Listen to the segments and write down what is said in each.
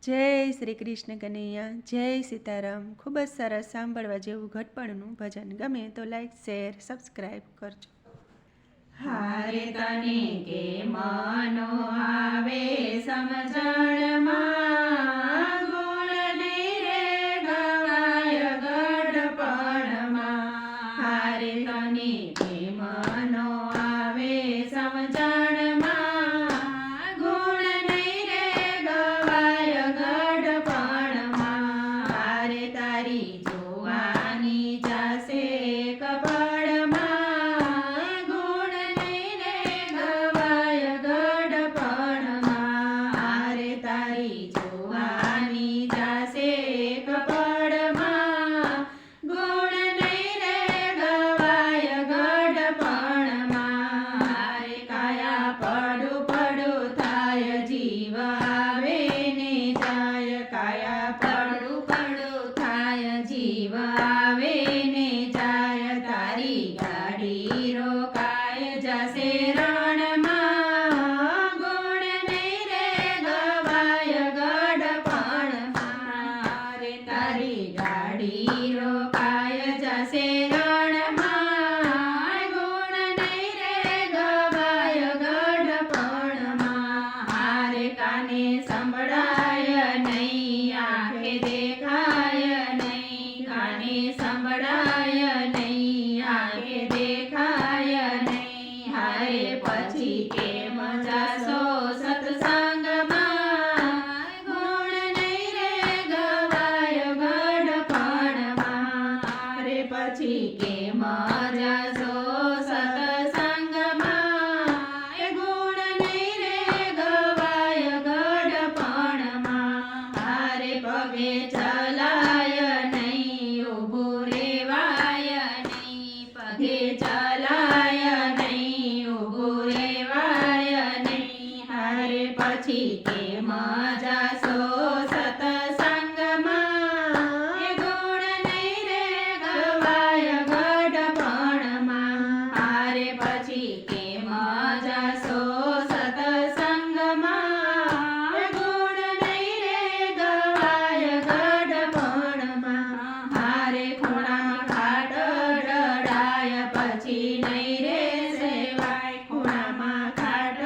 જય શ્રી કૃષ્ણ કનૈયા, જય સીતારામ। ખૂબ જ સરસ સાંભળવા જેવું ઘટપણનું ભજન ગમે તો લાઈક શેર સબસ્ક્રાઈબ કરજો। હારે તને કે મનો આવે સમજણમાં, ગુણ નહીં રે ગવાય ગઢપણમાં। હારે તને કે મનો આવે સમજણમાં, ગુણ નહીં રે ગવાય ગઢપણમાં। હારે તારી જોવાની જાશે કપડમાં, ગુણ નહીં રે ગવાય ગઢપણમાં। હારે તારી જોવાની જાશે કપડમાં, ગુણ નહીં રે ગવાય ગઢપણમાં। હારે કાયા પડું પડું થાય જીવ આવે ને જાય, કાયા પડું પડું થાય જીવ આવે ને જાય। તારી ગાડી રોકાય જશે રણમાં, ગુણ નહીં રે ગવાય ગઢપણમાં। હારે તારી ગાડી રોકાય જશે રણમાં, ગુણ નહીં રે ગવાય ગઢપણમાં। હારે કાને સંભળાય નહીં, આંખે દેખાય નહીં, કાને સંભળાય નહીં, આંખે દેખાય નહીં। હારે પછી કેમ જાશો સત્સંગમાં, ગુણ નહીં રે ગવાય ગઢપણમાં। હારે પછી કેમ જાશો સત્સંગમાં, ગુણ નહીં રે ગવાય ગઢપણમાં। હારે પગે ચલાય નહીં, ઊભું રેવાય નહીં, પગે ચલાય નહીં, ઊભું રેવાય નહીં। હારે પછી કેમ જાશો સત્સંગમાં, ગુણ નહીં રે ગવાય ગઢપણમાં। હારે પછી કેમ જાશો સત્સંગમાં, ગુણ નહીં રે ગવાય ગઢપણમાં। હારે ખૂણામાં ખાટ ડળાય પછી નહીં રે સેવાય, ખૂણામાં ખાટ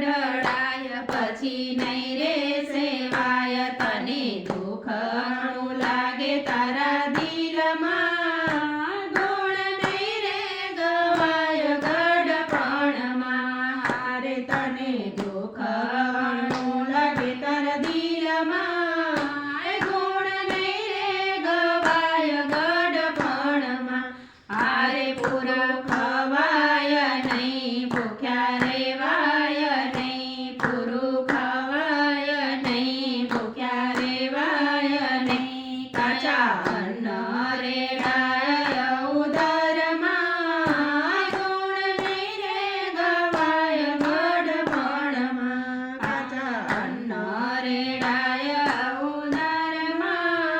ડળાય પછી નહીં રે સેવાય। તને દુઃખ ઘણું લાગે તારા દિલમાં, ગુણ નહીં રે ગવાય ગઢપણમાં। હારે તને દુઃખ ઘણું લાગે તારા દિલમાં, ગુણ નહીં રે ગવાય ગઢપણમાં। હારે પૂરું ખવાય નહીં, ભૂખ્યા રેવાય નહીં, પૂરું ખવાય નહીં, ભૂખ્યા રેવાય નહીં। કાચા અન્ન રેડાય ઉદરમાં, ગુણ નહીં રે ગવાય ગઢપણમાં। કાચા અન્ન રેડાય ઉદરમાં,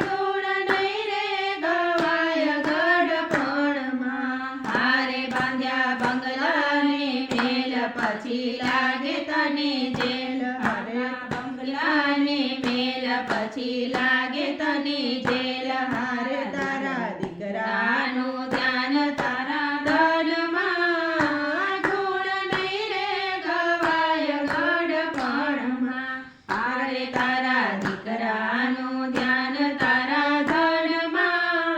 ગુણ નહીં રે ગવાય ગઢપણમાં। હારે બાંધ્યા બંગલાને મેલ પછી લાગે તને જેલ, હારે બંગલાને મેલ પછી લાગે તને જેલ। હારે તારા દીકરાનું ધ્યાન તારા ધનમાં, ગુણ નહીં રે ગવાય ગઢપણમાં। હારે તારા દીકરાનું ધ્યાન તારા ધનમાં,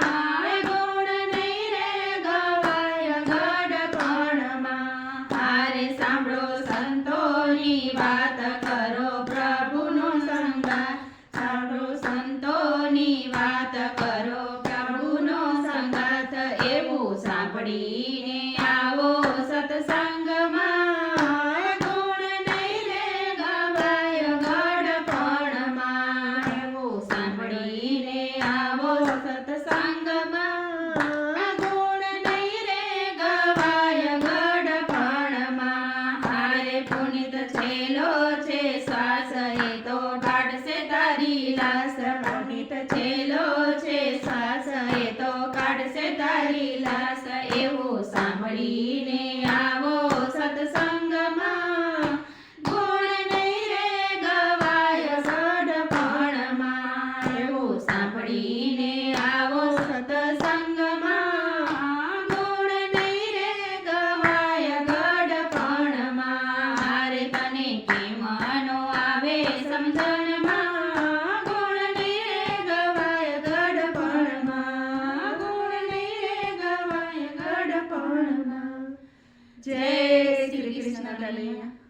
ગુણ નહીં રે ગવાય ગઢપણમાં। હારે સાંભળો સંતોની વાત, કરો પ્રભુનો સંગાત, સાંભળો સંતોની વાત, કરો પ્રભુનો સંગાત। એવું સાંભળીને આવો સત્સંગમાં, ગુણ નહીં રે ગવાય ગઢપણમાં। એવું સાંભળીને આવો સત્સંગમાં, ગુણ નહીં રે ગવાય ગઢપણમાં। હારે પુનિત છેલો છે શ્વાસ, એ તો કાઢશે તારી લાશ, પુનિત છેલો છે શ્વાસ, એ તો કાઢશે તારી લાશ। એવું સાંભળીને આવો સત્સંગમાં, ગુણ નહીં રે ગવાય ગઢપણમાં। કનૈયા